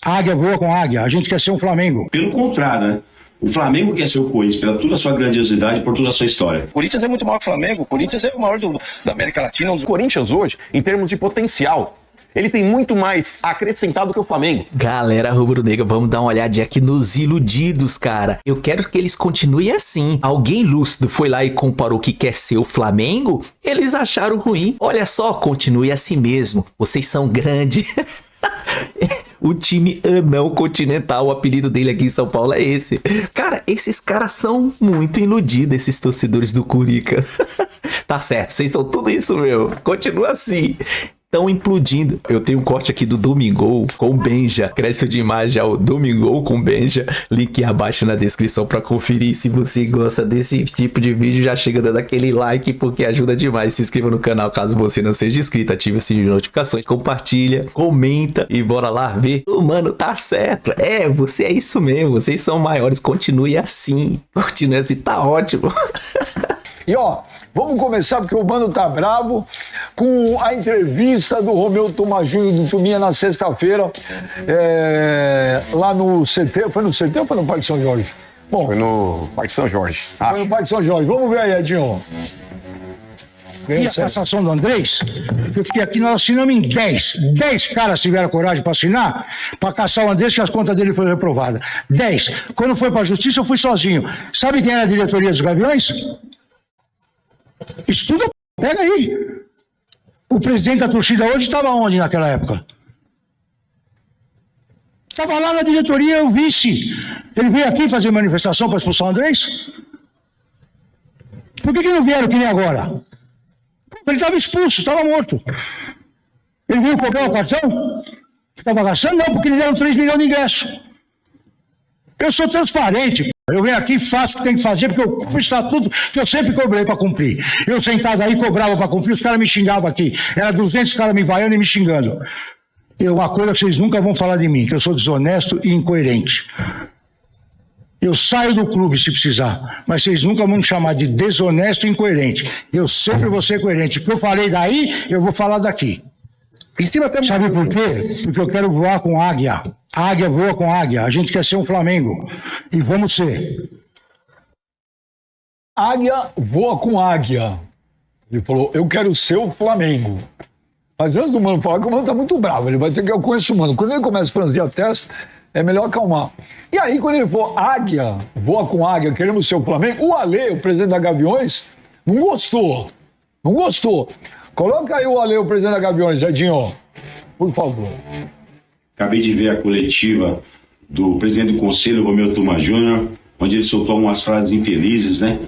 A águia voa com águia, a gente quer ser um Flamengo. Pelo contrário, né? O Flamengo quer ser o Corinthians, pela toda a sua grandiosidade, por toda a sua história. O Corinthians é muito maior que o Flamengo, o Corinthians é o maior da América Latina. O Corinthians hoje, em termos de potencial, ele tem muito mais acrescentado que o Flamengo. Galera rubro-negra, vamos dar uma olhadinha aqui nos iludidos, cara. Eu quero que eles continuem assim. Alguém lúcido foi lá e comparou que quer ser o Flamengo? Eles acharam ruim. Olha só, continue assim mesmo. Vocês são grandes. O time Anão Continental, o apelido dele aqui em São Paulo é esse. Cara, esses caras são muito iludidos, esses torcedores do Curica. Tá certo, vocês são tudo isso, meu. Continua assim. Estão implodindo. Eu tenho um corte aqui do Domingol com o Benja. Crédito de imagem ao Domingol com o Benja. Link abaixo na descrição para conferir. Se você gosta desse tipo de vídeo, já chega dando aquele like porque ajuda demais. Se inscreva no canal caso você não seja inscrito. Ative o sininho de notificações. Compartilha, comenta e bora lá ver. Mano, tá certo. Você é isso mesmo. Vocês são maiores. Continue assim. Continue assim. Tá ótimo. E ó, vamos começar porque o mano tá bravo com a entrevista do Romeu Tuma Júnior do Tuminha na sexta-feira, lá no CT. Foi no CT ou foi no Parque São Jorge? Bom, Foi no Parque São Jorge. foi no Parque São Jorge. Vamos ver aí, Edinho. E a cassação do Andrés, eu fiquei aqui, nós assinamos em 10. 10 caras tiveram coragem para assinar, para caçar o Andrés, que as contas dele foram reprovadas. 10. Quando foi para a justiça, eu fui sozinho. Sabe quem era a diretoria dos Gaviões? Estuda, pega aí. O presidente da torcida hoje estava onde naquela época? Estava lá na diretoria, o vice. Ele veio aqui fazer manifestação para expulsar o Andrés? Por que não vieram que nem agora? Ele estava expulso, estava morto. Ele veio cobrar o cartão? Estava gastando? Não, porque eles deram 3 milhões de ingressos. Eu sou transparente. Eu venho aqui, faço o que tem que fazer, porque eu cumpro o estatuto que eu sempre cobrei para cumprir. Eu sentado aí, cobrava para cumprir, os caras me xingavam aqui. Era 200 caras me vaiando e me xingando. Uma coisa que vocês nunca vão falar de mim, que eu sou desonesto e incoerente. Eu saio do clube se precisar, mas vocês nunca vão me chamar de desonesto e incoerente. Eu sempre vou ser coerente. O que eu falei daí, eu vou falar daqui. Sabe por quê? Porque eu quero voar com águia. A águia voa com águia. A gente quer ser um Flamengo. E vamos ser. Águia voa com águia. Ele falou, eu quero ser o Flamengo. Mas antes do mano falar que o mano tá muito bravo, ele vai ter que... Eu conheço o mano. Quando ele começa a franzir a testa, é melhor acalmar. E aí, quando ele falou águia, voa com águia, queremos ser o Flamengo, o Ale, o presidente da Gaviões, não gostou. Não gostou. Coloca aí o Ale, o presidente da Gaviões, Edinho, por favor. Acabei de ver a coletiva do presidente do conselho, Romeu Tuma Júnior, onde ele soltou umas frases infelizes, né?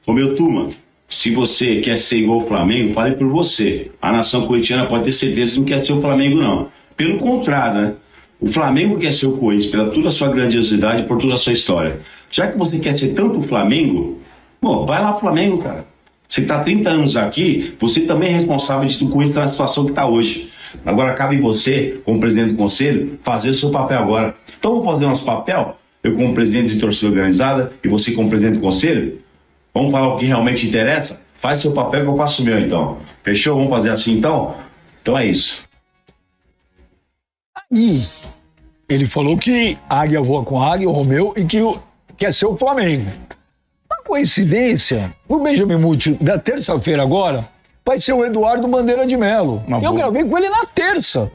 Romeu Tuma, se você quer ser igual ao Flamengo, fale por você. A nação corintiana pode ter certeza que não quer ser o Flamengo, não. Pelo contrário, né? O Flamengo quer ser o Corinthians, pela toda a sua grandiosidade, por toda a sua história. Já que você quer ser tanto o Flamengo, bom, vai lá pro Flamengo, cara. Você está há 30 anos aqui, você também é responsável de o Corinthians estar na situação que está hoje. Agora cabe você, como presidente do conselho, fazer o seu papel agora. Então vamos fazer nosso papel? Eu como presidente de torcida organizada e você como presidente do conselho? Vamos falar o que realmente interessa? Faz seu papel que eu faço o meu, então. Fechou? Vamos fazer assim, então? Então é isso. E ele falou que águia voa com águia, o Romeu, e que quer ser o Flamengo. Uma coincidência, o Benjamin Muti, da terça-feira agora, vai ser o Eduardo Bandeira de Mello. Eu gravei com ele na terça.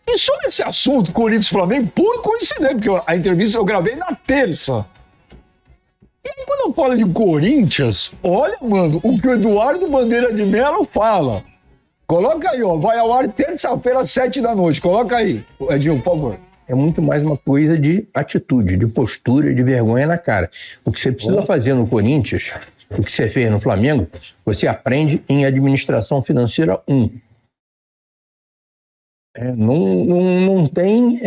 E sobre esse assunto, Corinthians-Flamengo, por coincidência, porque a entrevista eu gravei na terça. E aí, quando eu falo de Corinthians, olha, mano, o que o Eduardo Bandeira de Mello fala. Coloca aí, ó, vai ao ar terça-feira às 7 da noite. Coloca aí, Edinho, por favor. É muito mais uma coisa de atitude, de postura, de vergonha na cara. O que você precisa fazer no Corinthians, o que você fez no Flamengo, você aprende em administração financeira 1. Não tem...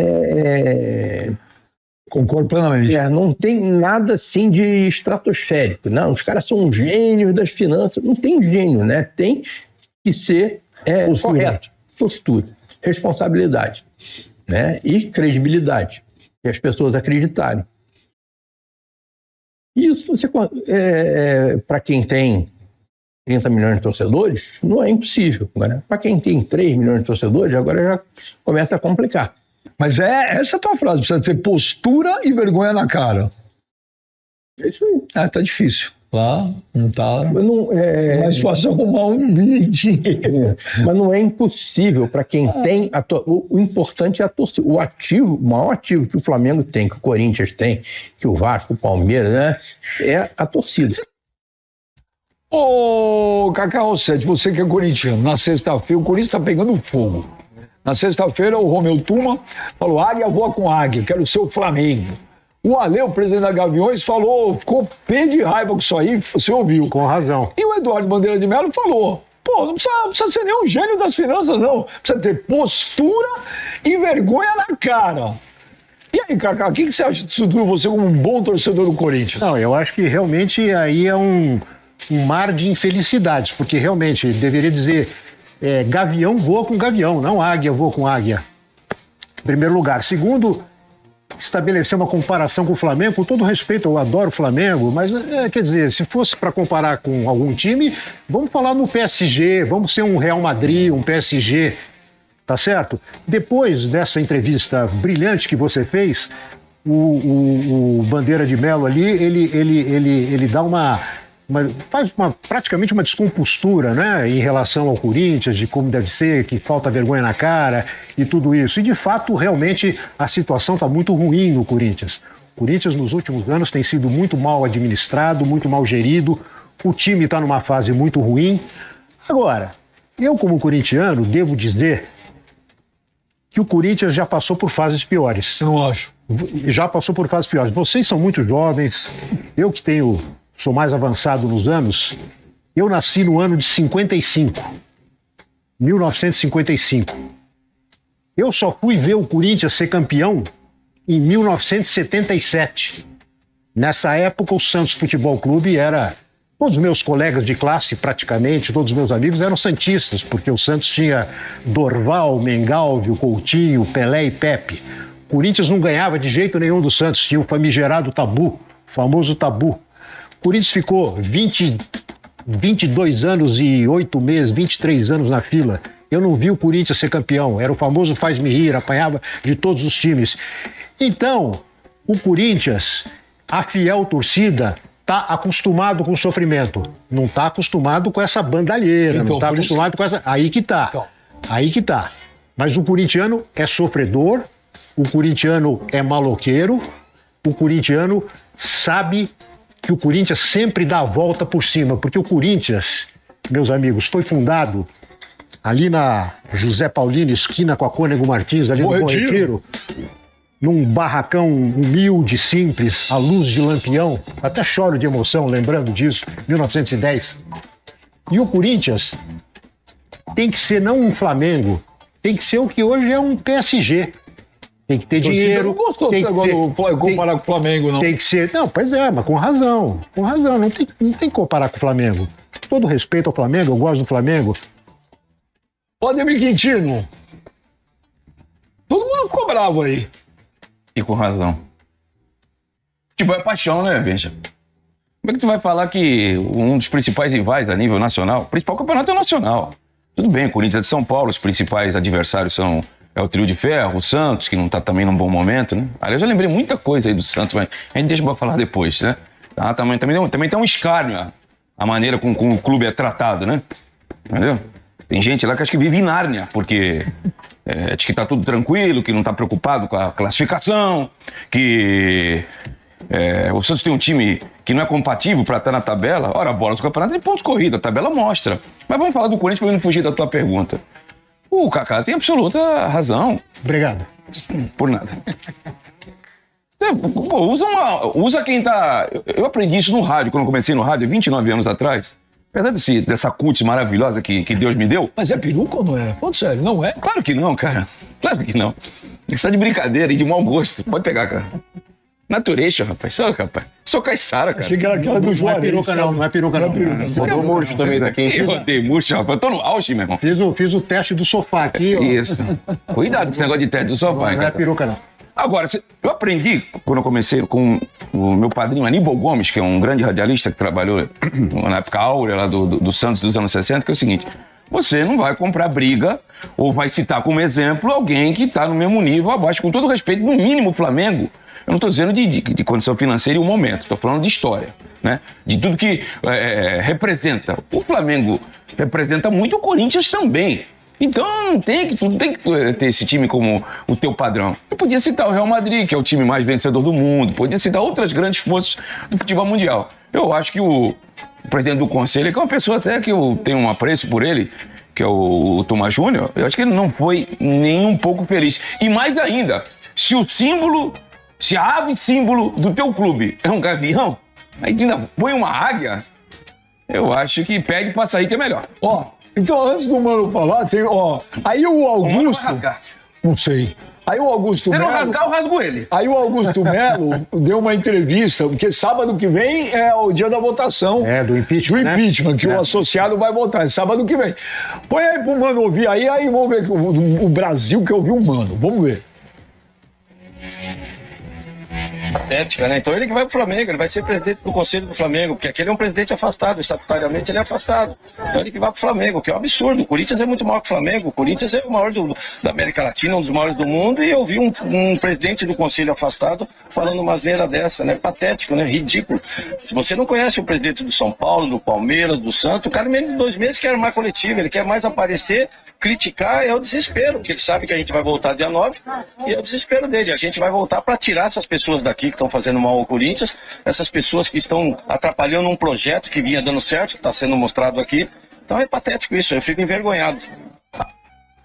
Concordo plenamente. Não tem nada assim de estratosférico. Não, os caras são gênios das finanças. Não tem gênio, né? Tem que ser correto. Postura, responsabilidade, né? E credibilidade. E as pessoas acreditarem. Isso, para quem tem 30 milhões de torcedores, não é impossível. Né? Para quem tem 3 milhões de torcedores, agora já começa a complicar. Mas essa é a tua frase, precisa ter postura e vergonha na cara. É isso aí. Tá difícil. Lá não tá. Mas não, Mais fácil arrumar um bid. mas não é impossível para quem tem. O importante é a torcida. O maior ativo que o Flamengo tem, que o Corinthians tem, que o Vasco, o Palmeiras, né? É a torcida. Ô, Cacau 7, você que é corintiano, na sexta-feira o Corinthians tá pegando fogo. Na sexta-feira o Romeu Tuma falou: Águia voa com Águia, quero ser o Flamengo. O Ale, o presidente da Gaviões, ficou pé de raiva com isso aí, você ouviu. Com razão. E o Eduardo Bandeira de Mello falou: pô, não precisa ser nenhum gênio das finanças, não. Precisa ter postura e vergonha na cara. E aí, Cacá, o que você acha disso tudo, você como um bom torcedor do Corinthians? Não, eu acho que realmente aí é um mar de infelicidades, porque realmente deveria dizer gavião voa com gavião, não águia voa com águia. Em primeiro lugar. Segundo, estabelecer uma comparação com o Flamengo, com todo respeito, eu adoro o Flamengo, mas quer dizer, se fosse para comparar com algum time, vamos falar no PSG, vamos ser um Real Madrid, um PSG, tá certo? Depois dessa entrevista brilhante que você fez, o Bandeira de Mello ali, ele dá faz praticamente uma descompostura, né, em relação ao Corinthians, de como deve ser, que falta vergonha na cara e tudo isso. E, de fato, realmente, a situação está muito ruim no Corinthians. O Corinthians, nos últimos anos, tem sido muito mal administrado, muito mal gerido. O time está numa fase muito ruim. Agora, eu, como corintiano, devo dizer que o Corinthians já passou por fases piores. Eu não acho. Já passou por fases piores. Vocês são muito jovens. Eu que sou mais avançado nos anos, eu nasci no ano de 55, 1955. Eu só fui ver o Corinthians ser campeão em 1977. Nessa época, o Santos Futebol Clube era... Todos os meus colegas de classe, praticamente, todos os meus amigos eram santistas, porque o Santos tinha Dorval, Mengalvio, Coutinho, Pelé e Pepe. O Corinthians não ganhava de jeito nenhum do Santos, tinha o famigerado tabu, o famoso tabu. O Corinthians ficou 22 anos e 8 meses, 23 anos na fila. Eu não vi o Corinthians ser campeão. Era o famoso faz-me rir, apanhava de todos os times. Então, o Corinthians, a fiel torcida, está acostumado com o sofrimento. Não está acostumado com essa bandalheira, Então, não está acostumado com essa... Aí que tá. Então. Aí que tá. Mas o corintiano é sofredor, o corintiano é maloqueiro, o corintiano sabe que o Corinthians sempre dá a volta por cima, porque o Corinthians, meus amigos, foi fundado ali na José Paulino, esquina com a Cônego Martins, ali no Bom Retiro, num barracão humilde, simples, à luz de lampião. Até choro de emoção lembrando disso, 1910. E o Corinthians tem que ser não um Flamengo, tem que ser o que hoje é um PSG. Tem que ter dinheiro. Não gostou desse negócio do comparar com o Flamengo, não. Tem que ser. Não, pois é, mas com razão. Com razão. Não tem que comparar com o Flamengo. Todo respeito ao Flamengo, eu gosto do Flamengo. Ô, Ademir Quintino. Todo mundo ficou bravo aí. E com razão. Tipo, é paixão, né, Benja? Como é que tu vai falar que um dos principais rivais a nível nacional, o principal campeonato é o nacional? Tudo bem, o Corinthians é de São Paulo, os principais adversários é o Trio de Ferro, o Santos, que não tá também num bom momento, né? Aliás, eu lembrei muita coisa aí do Santos, mas a gente deixa pra falar depois, né? Tá, também tem um escárnio a maneira como o clube é tratado, né? Entendeu? Tem gente lá que acho que vive em Nárnia, porque diz que tá tudo tranquilo, que não tá preocupado com a classificação, que o Santos tem um time que não é compatível para estar na tabela. Ora, a bola do campeonato tem pontos corridos, a tabela mostra. Mas vamos falar do Corinthians para não fugir da tua pergunta. O Kaká tem absoluta razão. Obrigado. Por nada. Pô, usa quem tá... Eu aprendi isso no rádio, quando eu comecei no rádio, 29 anos atrás. Apesar dessa cutis maravilhosa que Deus me deu. Mas é peruca ou não é? Falando sério, não é? Claro que não, cara. Claro que não. Isso tá de brincadeira e de mau gosto. Pode pegar, cara. Natureza, rapaz. Sou caiçara, cara. Achei que era aquela do Juarez. Não é peruca não, não é peruca não. Rodou murcho também daqui. Eu odeio murcho, rapaz. Eu tô no auge, meu irmão. Fiz o teste do sofá aqui. Ó. Isso. Cuidado com esse negócio de teste do sofá, Não é peruca não. Agora, eu aprendi, quando eu comecei com o meu padrinho Aníbal Gomes, que é um grande radialista que trabalhou na época áurea lá do Santos dos anos 60, que é o seguinte: você não vai comprar briga ou vai citar como exemplo alguém que está no mesmo nível abaixo, com todo respeito, no mínimo o Flamengo. Eu não estou dizendo de condição financeira e o momento, estou falando de história, né? De tudo que representa. O Flamengo representa muito, o Corinthians também. Então não tem que ter esse time como o teu padrão. Eu podia citar o Real Madrid, que é o time mais vencedor do mundo, podia citar outras grandes forças do futebol mundial. Eu acho que o presidente do conselho, que é uma pessoa até que eu tenho um apreço por ele, que é o Tomás Júnior, eu acho que ele não foi nem um pouco feliz. E mais ainda, se a ave símbolo do teu clube é um gavião, aí ainda põe uma águia, eu acho que pede pra sair que é melhor. Ó, então antes do Mano falar, tem, ó, aí o Augusto... Não sei. Aí o Augusto Melo... Se não rasgar, eu rasgo ele. Aí o Augusto Melo deu uma entrevista, porque sábado que vem é o dia da votação. Do impeachment, Do impeachment, que o associado vai votar. É sábado que vem. Põe aí pro Mano ouvir aí vamos ver o Brasil que ouviu o Mano. Vamos ver. Patética, né? Então ele que vai pro Flamengo, ele vai ser presidente do Conselho do Flamengo, porque aquele é um presidente afastado, estatutariamente ele é afastado. Então ele que vai pro Flamengo, que é um absurdo. O Corinthians é muito maior que o Flamengo, o Corinthians é o maior da América Latina, um dos maiores do mundo, e eu vi um presidente do Conselho afastado falando uma asneira dessa, né? Patético, né? Ridículo. Se você não conhece o presidente do São Paulo, do Palmeiras, do Santos, o cara menos de 2 meses quer armar coletiva, ele quer mais aparecer, criticar, é o desespero, porque ele sabe que a gente vai voltar dia 9, e é o desespero dele. A gente vai voltar para tirar essas pessoas daqui que estão fazendo mal ao Corinthians, essas pessoas que estão atrapalhando um projeto que vinha dando certo, que está sendo mostrado aqui. Então é patético isso, eu fico envergonhado.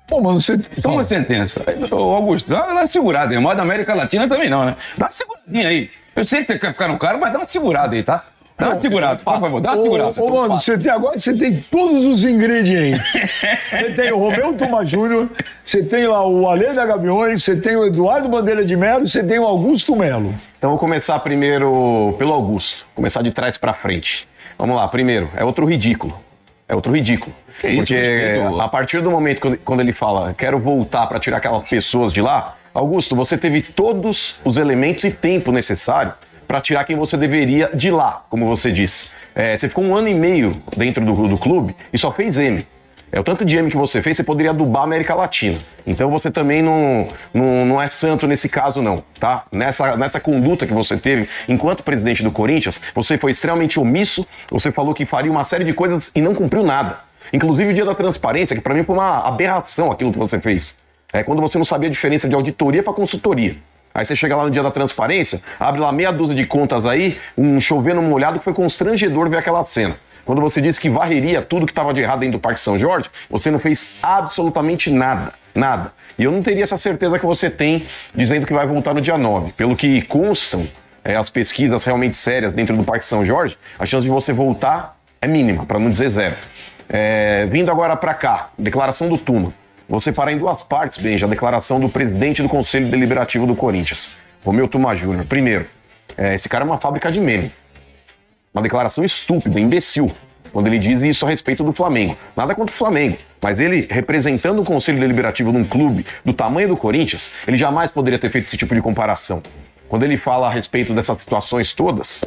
Pô, mano, você... Toma uma sentença. Ô, Augusto, dá uma segurada aí. Modo América Latina também não, né? Dá uma seguradinha aí. Eu sei que você quer ficar no cara, mas dá uma segurada aí, tá? Dá uma segurada, por favor, dá uma segurada. Ô, mano, você tem todos os ingredientes. Você tem o Romeu Tomás Júnior, você tem lá o Alê da Gaviões, você tem o Eduardo Bandeira de Melo, você tem o Augusto Melo. Então vou começar primeiro pelo Augusto, começar de trás pra frente. Vamos lá, primeiro, é outro ridículo. É outro ridículo. Porque a partir do momento quando ele fala quero voltar pra tirar aquelas pessoas de lá, Augusto, você teve todos os elementos e tempo necessário para tirar quem você deveria de lá, como você disse. Você ficou 1 ano e meio dentro do clube e só fez M. O tanto de M que você fez, você poderia adubar a América Latina. Então você também não é santo nesse caso não, tá? Nessa conduta que você teve enquanto presidente do Corinthians, você foi extremamente omisso, você falou que faria uma série de coisas e não cumpriu nada. Inclusive o dia da transparência, que para mim foi uma aberração aquilo que você fez. Quando você não sabia a diferença de auditoria para consultoria. Aí você chega lá no dia da transparência, abre lá meia dúzia de contas aí, um chovendo molhado, que foi constrangedor ver aquela cena. Quando você disse que varreria tudo que estava de errado dentro do Parque São Jorge, você não fez absolutamente nada, nada. E eu não teria essa certeza que você tem dizendo que vai voltar no dia 9. Pelo que constam as pesquisas realmente sérias dentro do Parque São Jorge, a chance de você voltar é mínima, para não dizer zero. Vindo agora para cá, declaração do Tuma. Vou separar em 2 partes, Benja, a declaração do presidente do Conselho Deliberativo do Corinthians, Romeu Tomás Júnior. Primeiro, esse cara é uma fábrica de meme. Uma declaração estúpida, imbecil, quando ele diz isso a respeito do Flamengo. Nada contra o Flamengo, mas ele, representando o Conselho Deliberativo de um clube do tamanho do Corinthians, ele jamais poderia ter feito esse tipo de comparação. Quando ele fala a respeito dessas situações todas,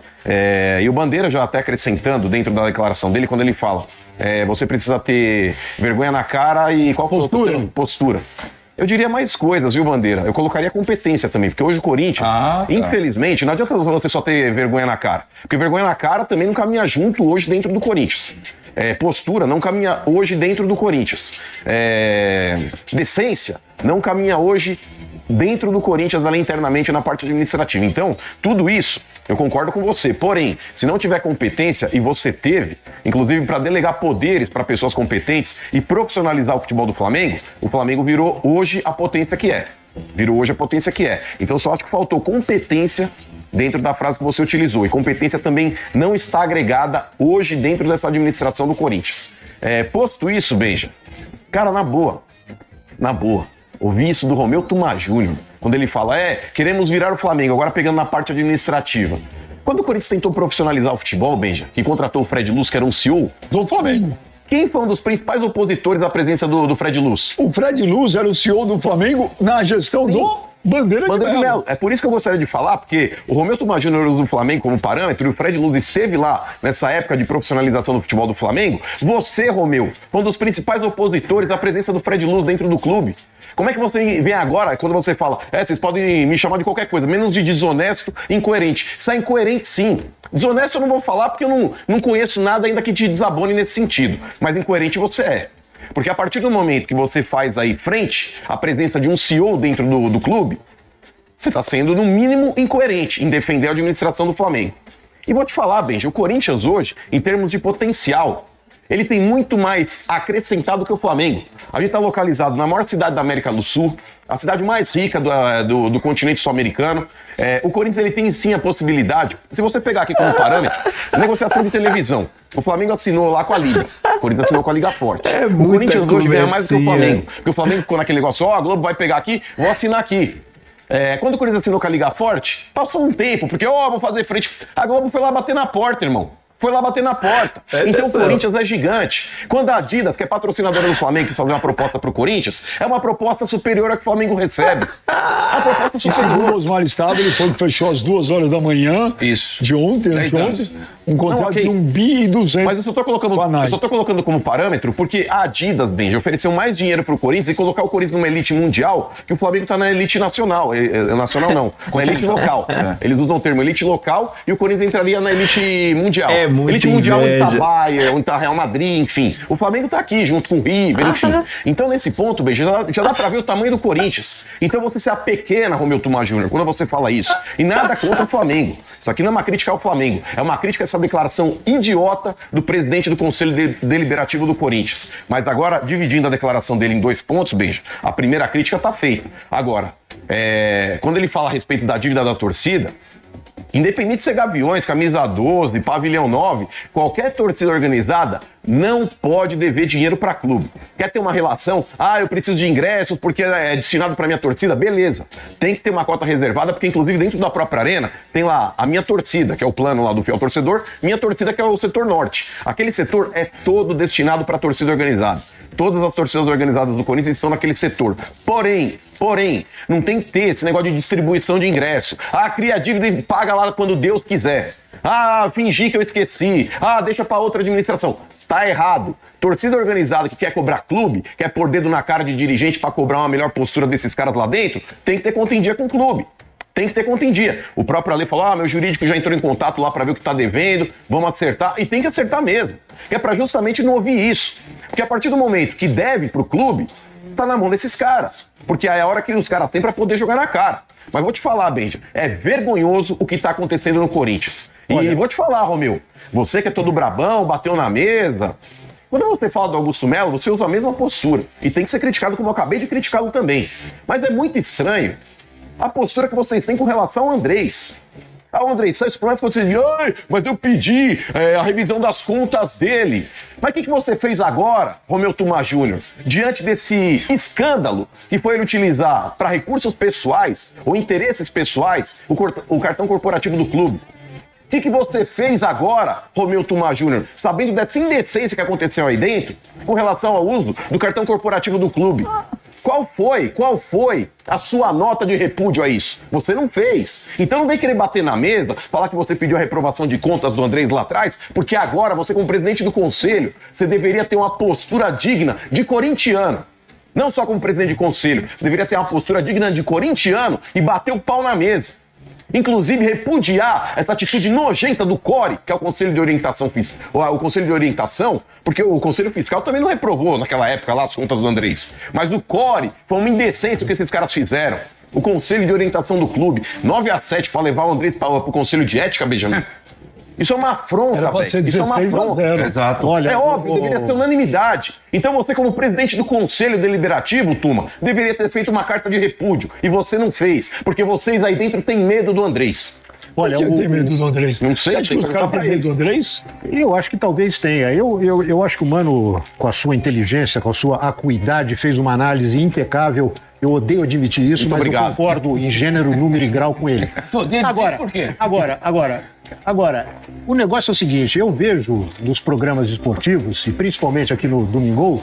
e o Bandeira já até acrescentando dentro da declaração dele, quando ele fala você precisa ter vergonha na cara e qual postura. Eu diria mais coisas, viu, Bandeira? Eu colocaria competência também, porque hoje o Corinthians, infelizmente, não adianta você só ter vergonha na cara, porque vergonha na cara também não caminha junto hoje dentro do Corinthians. Postura não caminha hoje dentro do Corinthians. Decência não caminha hoje dentro do Corinthians, ali internamente na parte administrativa. Então, tudo isso eu concordo com você. Porém, se não tiver competência, e você teve, inclusive para delegar poderes para pessoas competentes e profissionalizar o futebol do Flamengo, o Flamengo virou hoje a potência que é. Então, só acho que faltou competência dentro da frase que você utilizou. E competência também não está agregada hoje dentro dessa administração do Corinthians. Posto isso, Benja, cara, na boa, ouvi isso do Romeu Tomás Júnior, quando ele fala, queremos virar o Flamengo, agora pegando na parte administrativa. Quando o Corinthians tentou profissionalizar o futebol, Benja, que contratou o Fred Luz, que era um CEO do Flamengo. Quem foi um dos principais opositores à presença do Fred Luz? O Fred Luz era o CEO do Flamengo na gestão Bandeira de Melo. É por isso que eu gostaria de falar, porque o Romeu Tuma Júnior usa o Flamengo como parâmetro e o Fred Luz esteve lá nessa época de profissionalização do futebol do Flamengo. Você, Romeu, foi um dos principais opositores à presença do Fred Luz dentro do clube. Como é que você vem agora, quando você fala, vocês podem me chamar de qualquer coisa, menos de desonesto e incoerente. Isso é incoerente, sim. Desonesto eu não vou falar porque eu não conheço nada ainda que te desabone nesse sentido. Mas incoerente você é. Porque a partir do momento que você faz aí frente à presença de um CEO dentro do clube, você está sendo, no mínimo, incoerente em defender a administração do Flamengo. E vou te falar, Benji, o Corinthians hoje, em termos de potencial, ele tem muito mais acrescentado que o Flamengo. A gente está localizado na maior cidade da América do Sul, a cidade mais rica do continente sul-americano. O Corinthians ele tem sim a possibilidade, se você pegar aqui como parâmetro, negociação de televisão. O Flamengo assinou lá com a Liga. O Corinthians assinou com a Liga Forte. O Corinthians hoje ganha mais do que o Flamengo. Porque o Flamengo ficou naquele negócio, a Globo vai pegar aqui, vou assinar aqui. Quando o Corinthians assinou com a Liga Forte, passou um tempo, porque, vou fazer frente. A Globo foi lá bater na porta, irmão. Foi lá bater na porta. Então o Corinthians é gigante. Quando a Adidas, que é patrocinadora do Flamengo, quis fazer uma proposta pro Corinthians, é uma proposta superior à que o Flamengo recebe. A proposta E segundo o Osmar Estado, ele foi que fechou às 2 horas da manhã de ontem, um contrato de 1,2 bi. Mas eu só tô colocando como parâmetro porque a Adidas, Benji, ofereceu mais dinheiro pro Corinthians e colocar o Corinthians numa elite mundial, que o Flamengo tá na elite nacional. Nacional não, com a elite local. Eles usam o termo elite local e o Corinthians entraria na elite mundial. Elite mundial onde tá Bayern, onde tá Real Madrid, enfim. O Flamengo tá aqui, junto com o River, enfim. Então, nesse ponto, Benji, já dá pra ver o tamanho do Corinthians. Então, você se apequena, Romeu Tuma Júnior, quando você fala isso. E nada contra o Flamengo. Isso aqui não é uma crítica ao Flamengo. É uma crítica a essa declaração idiota do presidente do Conselho Deliberativo do Corinthians. Mas agora, dividindo a declaração dele em 2 pontos, Benji, a primeira crítica tá feita. Agora, quando ele fala a respeito da dívida da torcida, independente de ser Gaviões, Camisa 12, Pavilhão 9, qualquer torcida organizada não pode dever dinheiro para clube. Quer ter uma relação? Eu preciso de ingressos porque é destinado para minha torcida? Beleza. Tem que ter uma cota reservada, porque inclusive dentro da própria arena tem lá a minha torcida, que é o plano lá do fiel torcedor, minha torcida que é o setor norte. Aquele setor é todo destinado para a torcida organizada. Todas as torcidas organizadas do Corinthians estão naquele setor. Porém, não tem que ter esse negócio de distribuição de ingresso. Cria dívida e paga lá quando Deus quiser. Fingir que eu esqueci. Deixa pra outra administração. Tá errado. Torcida organizada que quer cobrar clube, quer pôr dedo na cara de dirigente pra cobrar uma melhor postura desses caras lá dentro, tem que ter conta em dia com o clube. Tem que ter conta em dia. O próprio Ale falou, meu jurídico já entrou em contato lá para ver o que tá devendo, vamos acertar. E tem que acertar mesmo. É para justamente não ouvir isso. Porque a partir do momento que deve pro clube, tá na mão desses caras. Porque é a hora que os caras têm para poder jogar na cara. Mas vou te falar, Benja, é vergonhoso o que tá acontecendo no Corinthians. E vou te falar, Romeu, você que é todo brabão, bateu na mesa. Quando você fala do Augusto Melo, você usa a mesma postura. E tem que ser criticado como eu acabei de criticá-lo também. Mas é muito estranho a postura que vocês têm com relação ao Andrés. O Andrés Santos, por mais que você diga, mas eu pedi a revisão das contas dele. Mas o que você fez agora, Romeu Tuma Júnior, diante desse escândalo que foi ele utilizar para recursos pessoais ou interesses pessoais o cartão corporativo do clube? O que você fez agora, Romeu Tuma Júnior, sabendo dessa indecência que aconteceu aí dentro, com relação ao uso do cartão corporativo do clube? Qual foi a sua nota de repúdio a isso? Você não fez. Então não vem querer bater na mesa, falar que você pediu a reprovação de contas do Andrés lá atrás, porque agora você, como presidente do conselho, você deveria ter uma postura digna de corintiano. Não só como presidente de conselho, você deveria ter uma postura digna de corintiano e bater o pau na mesa. Inclusive repudiar essa atitude nojenta do CORE, que é o Conselho de Orientação Fiscal, o Conselho de Orientação, porque o Conselho Fiscal também não reprovou naquela época lá as contas do Andrés. Mas o CORE foi uma indecência o que esses caras fizeram. O Conselho de Orientação do clube, 9-7 para levar o Andrés para o Conselho de Ética, Benjamin. Isso é uma afronta, velho. Isso é uma afronta. Exato. Olha, é óbvio, deveria ser unanimidade. Então você, como presidente do Conselho Deliberativo, Tuma, deveria ter feito uma carta de repúdio. E você não fez, porque vocês aí dentro têm medo do Andrés. Olha, Por que tem medo do Andrés? Não sei, Você acha que os caras têm medo do Andrés? Eu acho que talvez tenha. Eu acho que o Mano, com a sua inteligência, com a sua acuidade, fez uma análise impecável. Eu odeio admitir isso, Muito mas obrigado. eu concordo em gênero, número e grau com ele. Agora, por quê? Agora, o negócio é o seguinte, eu vejo nos programas esportivos, e principalmente aqui no Domingol,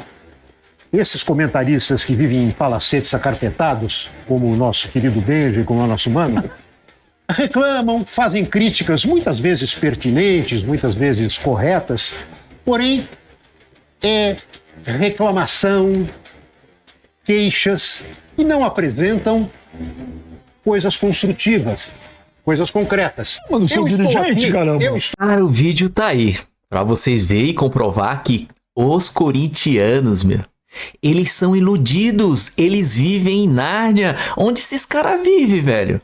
esses comentaristas que vivem em palacetes acarpetados, como o nosso querido Benji, como o nosso mano, reclamam, fazem críticas muitas vezes pertinentes, muitas vezes corretas, porém é reclamação, queixas e não apresentam coisas construtivas, coisas concretas. Mano, sou dirigente, caramba. Cara, o vídeo tá aí. Pra vocês verem e comprovar que os corintianos, meu, eles são iludidos. Eles vivem em Nárnia. Onde esses caras vivem, velho?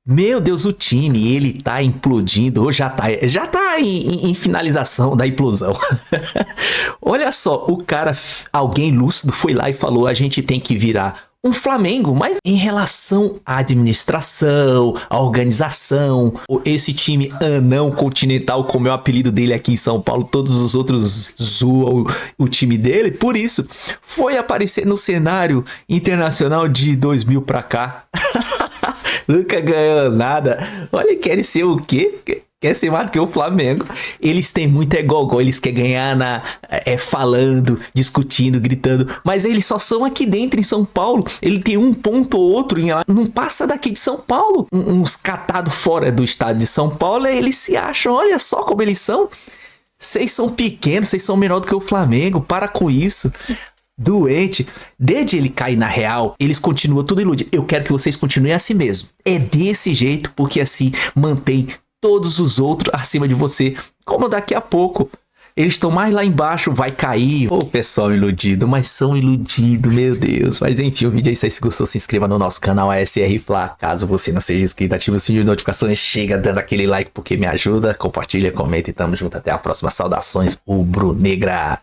Meu Deus, o time, ele tá implodindo. Ou já tá em finalização da implosão. Olha só, o cara, alguém lúcido foi lá e falou: a gente tem que virar um Flamengo, mas em relação à administração, à organização, esse time anão continental, como é o apelido dele aqui em São Paulo, todos os outros zoam o time dele, por isso foi aparecer no cenário internacional de 2000 pra cá. Nunca ganhou nada. Olha, querem ser o quê? Quer ser mais do que o Flamengo. Eles têm muito egogó, eles querem ganhar falando, discutindo, gritando. Mas eles só são aqui dentro em São Paulo. Ele tem um ponto ou outro, não passa daqui de São Paulo. Uns catados fora do estado de São Paulo, eles se acham, olha só como eles são. Vocês são pequenos, vocês são menor do que o Flamengo, para com isso. Doente. Desde ele cair na real, eles continuam tudo iludido. Eu quero que vocês continuem assim mesmo. É desse jeito, porque assim mantém todos os outros acima de você. Como daqui a pouco eles estão mais lá embaixo, vai cair. Ô, pessoal iludido, mas são iludidos, meu Deus. Mas enfim, o vídeo é isso aí. Se gostou, se inscreva no nosso canal ASR Fla. Caso você não seja inscrito, ative o sininho de notificações. Chega dando aquele like porque me ajuda. Compartilha, comenta e tamo junto. Até a próxima. Saudações, rubro-negra.